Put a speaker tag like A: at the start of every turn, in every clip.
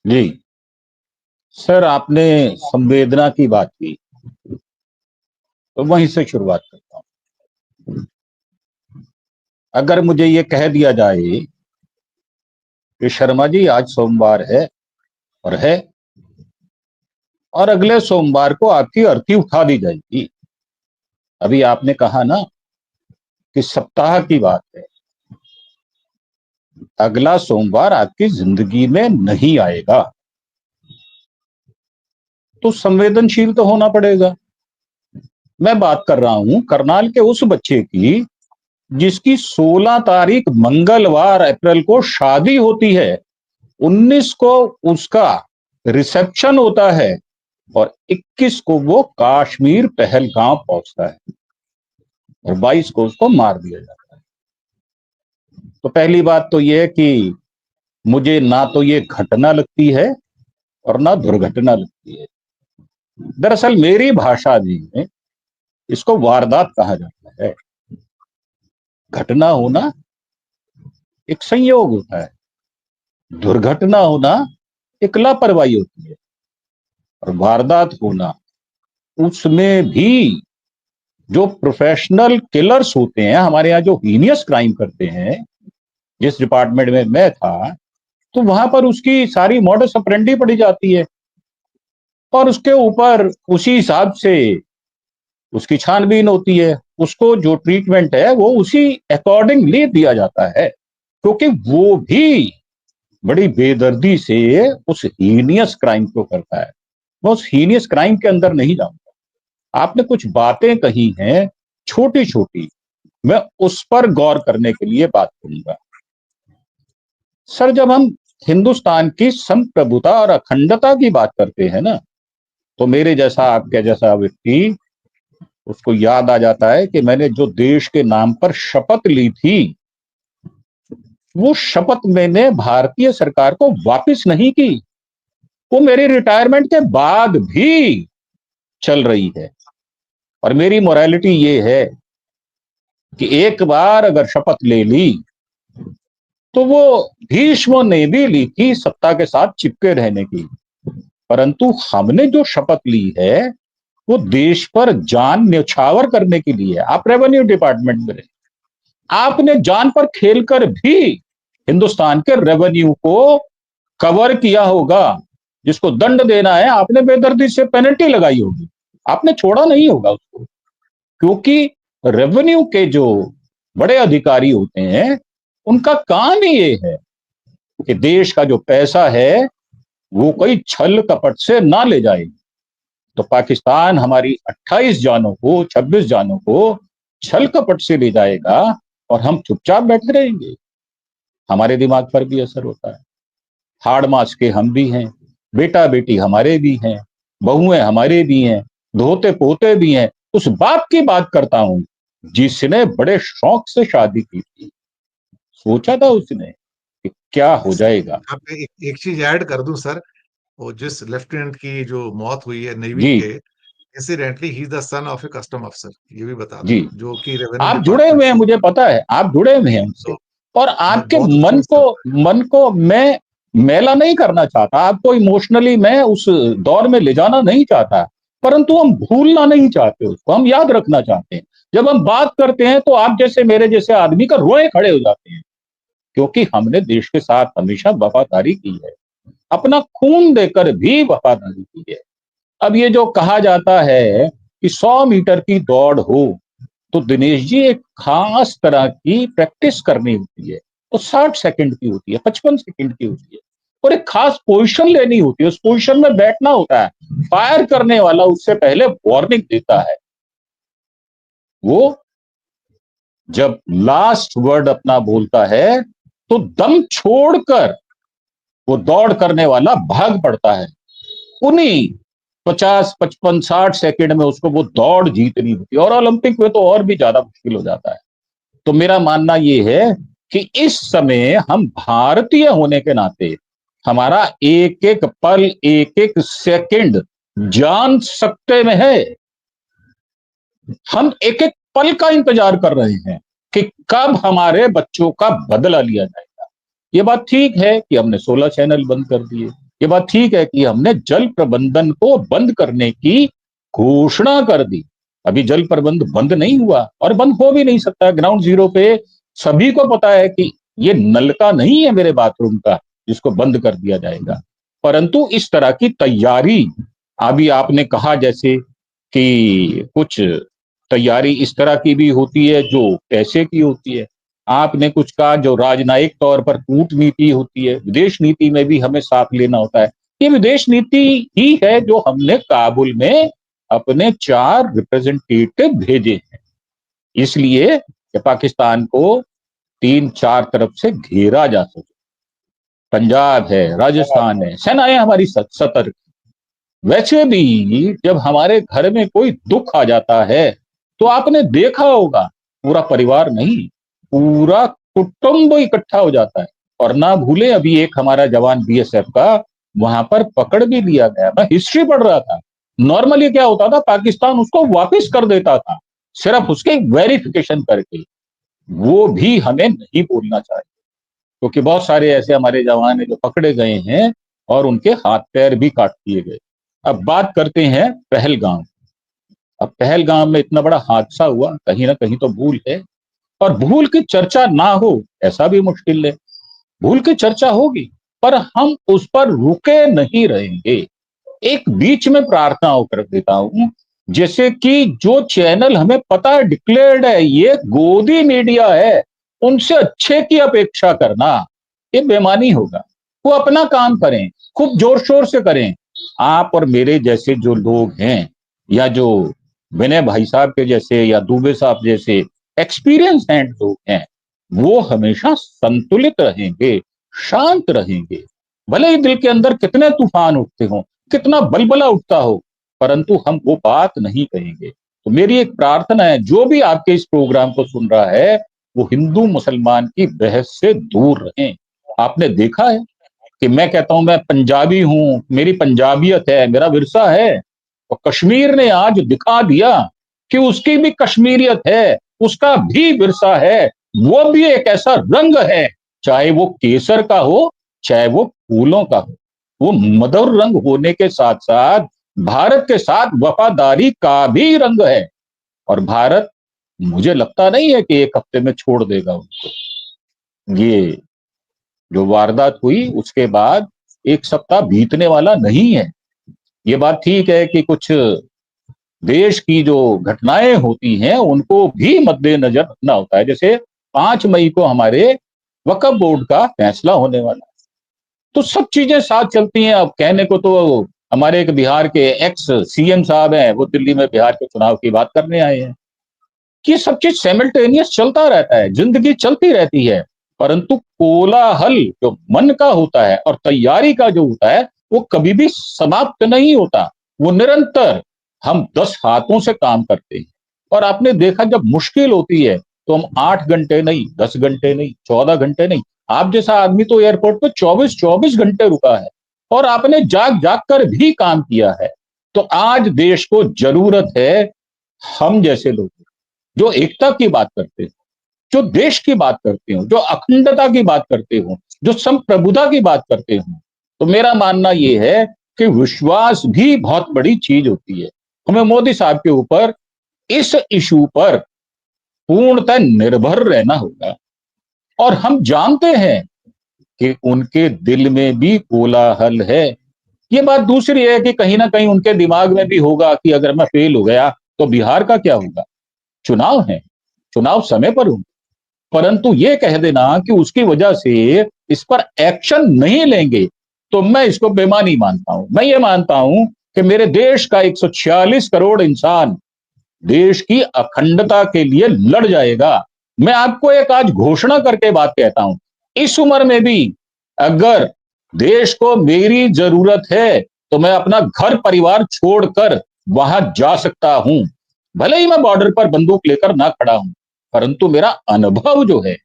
A: जी sir, आपने संवेदना की बात की, तो वहीं से शुरुआत करता हूं। अगर मुझे ये कह दिया जाए कि शर्मा जी आज सोमवार है, और है, और अगले सोमवार को आपकी अर्थी उठा दी जाएगी। अभी आपने कहा ना कि सप्ताह की बात है, अगला सोमवार आपकी जिंदगी में नहीं आएगा, तो संवेदनशील तो होना पड़ेगा। मैं बात कर रहा हूं करनाल के उस बच्चे की जिसकी 16 तारीख मंगलवार अप्रैल को शादी होती है, 19 को उसका रिसेप्शन होता है, और 21 को वो कश्मीर पहलगाम पहुंचता है, और 22 को उसको मार दिया जाता है। तो पहली बात तो यह है कि मुझे ना तो ये घटना लगती है और ना दुर्घटना लगती है। दरअसल मेरी भाषा में इसको वारदात कहा जाता है। घटना होना एक संयोग होता है, दुर्घटना होना एक लापरवाही होती है, और वारदात होना उसमें भी जो प्रोफेशनल किलर्स होते हैं हमारे यहाँ, जो हीनियस क्राइम करते हैं, जिस डिपार्टमेंट में मैं था, तो वहां पर उसकी सारी मॉडस ऑपरेंडी पड़ी जाती है, और उसके ऊपर उसी हिसाब से उसकी छानबीन होती है। उसको जो ट्रीटमेंट है वो उसी अकॉर्डिंगली दिया जाता है, क्योंकि वो भी बड़ी बेदर्दी से उस हीनियस क्राइम को करता है। मैं उस हीनियस क्राइम के अंदर नहीं जाऊंगा। आपने कुछ बातें कही हैं छोटी छोटी, मैं उस पर गौर करने के लिए बात करूंगा। सर, जब हम हिंदुस्तान की संप्रभुता और अखंडता की बात करते हैं ना, तो मेरे जैसा, आपके जैसा व्यक्ति, उसको याद आ जाता है कि मैंने जो देश के नाम पर शपथ ली थी, वो शपथ मैंने भारतीय सरकार को वापस नहीं की, वो मेरी रिटायरमेंट के बाद भी चल रही है। और मेरी मोरालिटी ये है कि एक बार अगर शपथ ले ली, तो वो भीष्म ने भी ली थी सत्ता के साथ चिपके रहने की, परंतु हमने जो शपथ ली है वो देश पर जान न्यौछावर करने के लिए है। आप रेवेन्यू डिपार्टमेंट में रहे, आपने जान पर खेलकर भी हिंदुस्तान के रेवेन्यू को कवर किया होगा। जिसको दंड देना है आपने बेदर्दी से पेनल्टी लगाई होगी, आपने छोड़ा नहीं होगा उसको, क्योंकि रेवेन्यू के जो बड़े अधिकारी होते हैं उनका काम ही ये है कि देश का जो पैसा है वो कोई छल कपट से ना ले जाए। तो पाकिस्तान हमारी 28 जानों को, 26 जानों को छल कपट से ले जाएगा, और हम चुपचाप बैठे रहेंगे। हमारे दिमाग पर भी असर होता है। हाड़ मास के हम भी हैं, बेटा बेटी हमारे भी हैं, बहुएं हमारे भी हैं, धोते पोते भी हैं। उस बाप की बात करता हूं जिसने बड़े शौक से शादी की थी। सोचा था उसने कि क्या हो जाएगा।
B: एक चीज ऐड कर दूं सर, वो जिस लेफ्टिनेंट की जो मौत हुई है नेवी
A: जी
B: के, incidentally he is the son of A custom अफसर, ये भी बता
A: जी,
B: दूं, जो कि रेवेन्यू
A: आप जुड़े
B: डिपार्टमेंट
A: हुए हैं,
B: से।
A: मुझे पता है आप जुड़े हुए हैं उनसे।
B: तो
A: और आपके
B: बहुत अच्छा
A: मन को मैं मैला नहीं करना चाहता, आपको इमोशनली मैं उस दौर में ले जाना नहीं चाहता, परंतु हम भूलना नहीं चाहते, उसको हम याद रखना चाहते हैं। जब हम बात करते हैं तो आप जैसे मेरे जैसे आदमी का रोए खड़े हो जाते हैं, क्योंकि हमने देश के साथ हमेशा वफादारी की है, अपना खून देकर भी वफादारी की है। अब ये जो कहा जाता है कि 100 मीटर की दौड़ हो, तो दिनेश जी एक खास तरह की प्रैक्टिस करनी होती है। वो 60 सेकंड की होती है, 55 सेकंड की होती है, और एक खास पोजीशन लेनी होती है, उस पोजीशन में बैठना होता है। फायर करने वाला उससे पहले वार्निंग देता है। वो जब लास्ट वर्ड अपना बोलता है तो दम छोड़कर वो दौड़ करने वाला भाग पड़ता है। उन्हीं 50, 55, 60 सेकंड में उसको वो दौड़ जीतनी होती है, और ओलंपिक में तो और भी ज्यादा मुश्किल हो जाता है। तो मेरा मानना यह है कि इस समय हम भारतीय होने के नाते हमारा एक एक पल, एक एक सेकंड जान सकते में है। हम एक एक पल का इंतजार कर रहे हैं कि कब हमारे बच्चों का बदला लिया जाएगा। ये बात ठीक है कि हमने 16 चैनल बंद कर दिए, ये बात ठीक है कि हमने जल प्रबंधन को बंद करने की घोषणा कर दी। अभी जल प्रबंध बंद नहीं हुआ और बंद हो भी नहीं सकता। ग्राउंड जीरो पे सभी को पता है कि ये नल का नहीं है मेरे बाथरूम का जिसको बंद कर दिया जाएगा। परंतु इस तरह की तैयारी, अभी आपने कहा जैसे कि कुछ तैयारी इस तरह की भी होती है जो पैसे की होती है। आपने कुछ कहा जो राजनयिक तौर पर कूटनीति होती है, विदेश नीति में भी हमें साथ लेना होता है। ये विदेश नीति ही है जो हमने काबुल में अपने 4 रिप्रेजेंटेटिव भेजे हैं, इसलिए कि पाकिस्तान को 3-4 तरफ से घेरा जा सके। पंजाब है, राजस्थान है, सेनाएं हमारी सतर्क। वैसे भी जब हमारे घर में कोई दुख आ जाता है तो आपने देखा होगा पूरा परिवार नहीं, पूरा कुटुंब इकट्ठा हो जाता है। और ना भूले, अभी एक हमारा जवान बीएसएफ का वहां पर पकड़ भी लिया गया। मैं हिस्ट्री पढ़ रहा था। नॉर्मली क्या होता था, पाकिस्तान उसको वापस कर देता था सिर्फ उसके वेरिफिकेशन करके। वो भी हमें नहीं बोलना चाहिए, क्योंकि बहुत सारे ऐसे हमारे जवान है जो पकड़े गए हैं और उनके हाथ पैर भी काट दिए गए। अब बात करते हैं पहलगाम। अब पहलगाम में इतना बड़ा हादसा हुआ, कहीं ना कहीं तो भूल है, और भूल की चर्चा ना हो ऐसा भी मुश्किल है। भूल की चर्चा होगी पर हम उस पर रुके नहीं रहेंगे। एक बीच में प्रार्थना कर देता हूं, जैसे कि जो चैनल हमें पता है डिक्लेयर्ड है ये गोदी मीडिया है, उनसे अच्छे की अपेक्षा करना ये बेईमानी होगा। वो अपना काम करें, खूब जोर शोर से करें। आप और मेरे जैसे जो लोग हैं, या जो विनय भाई साहब के जैसे या दुबे साहब जैसे एक्सपीरियंस हैंड लोग हैं, वो हमेशा संतुलित रहेंगे, शांत रहेंगे। भले ही दिल के अंदर कितने तूफान उठते हो, कितना बलबला उठता हो, परंतु हम वो बात नहीं कहेंगे। तो मेरी एक प्रार्थना है, जो भी आपके इस प्रोग्राम को सुन रहा है वो हिंदू मुसलमान की बहस से दूर रहें। आपने देखा है कि मैं कहता हूं मैं पंजाबी हूं, मेरी पंजाबियत है, मेरा विरसा है, और कश्मीर ने आज दिखा दिया कि उसकी भी कश्मीरियत है, उसका भी विरसा है, वो भी एक ऐसा रंग है, चाहे वो केसर का हो चाहे वो फूलों का हो। वो मधुर रंग होने के साथ साथ भारत के साथ वफादारी का भी रंग है। और भारत, मुझे लगता नहीं है कि एक हफ्ते में छोड़ देगा उनको। ये जो वारदात हुई उसके बाद एक सप्ताह बीतने वाला नहीं है। ये बात ठीक है कि कुछ देश की जो घटनाएं होती हैं उनको भी मद्देनजर रखना होता है। जैसे 5 मई को हमारे वक्फ बोर्ड का फैसला होने वाला है, तो सब चीजें साथ चलती हैं। अब कहने को तो हमारे एक बिहार के एक्स सीएम साहब हैं, वो दिल्ली में बिहार के चुनाव की बात करने आए हैं कि सब चीज साइमल्टेनियस चलता रहता है, जिंदगी चलती रहती है। परंतु कोलाहल जो मन का होता है और तैयारी का जो होता है वो कभी भी समाप्त नहीं होता, वो निरंतर हम 10 हाथों से काम करते हैं। और आपने देखा जब मुश्किल होती है तो हम 8 घंटे नहीं, 10 घंटे नहीं, 14 घंटे नहीं, आप जैसा आदमी तो एयरपोर्ट पे 24 घंटे रुका है और आपने जाग जाग कर भी काम किया है। तो आज देश को जरूरत है हम जैसे लोग जो एकता की बात करते हो, जो देश की बात करते हो, जो अखंडता की बात करते हो, जो संप्रभुता की बात करते हो। तो मेरा मानना यह है कि विश्वास भी बहुत बड़ी चीज होती है। हमें मोदी साहब के ऊपर इस इशू पर पूर्णतः निर्भर रहना होगा। और हम जानते हैं कि उनके दिल में भी कोलाहल है। ये बात दूसरी है कि कहीं ना कहीं उनके दिमाग में भी होगा कि अगर मैं फेल हो गया तो बिहार का क्या होगा। चुनाव है, चुनाव समय पर होंगे, परंतु ये कह देना कि उसकी वजह से इस पर एक्शन नहीं लेंगे तो मैं इसको बेईमानी मानता हूं। मैं ये मानता हूं कि मेरे देश का 146 करोड़ इंसान देश की अखंडता के लिए लड़ जाएगा। मैं आपको एक आज घोषणा करके बात कहता हूं, इस उम्र में भी अगर देश को मेरी जरूरत है तो मैं अपना घर परिवार छोड़कर वहां जा सकता हूं। भले ही मैं बॉर्डर पर बंदूक लेकर ना खड़ा हूं, परंतु मेरा अनुभव जो है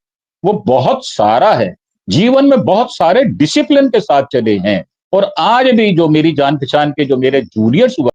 A: वो बहुत सारा है। जीवन में बहुत सारे डिसिप्लिन के साथ चले हैं। और आज भी जो मेरी जान पहचान के जो मेरे जूनियर्स हुआ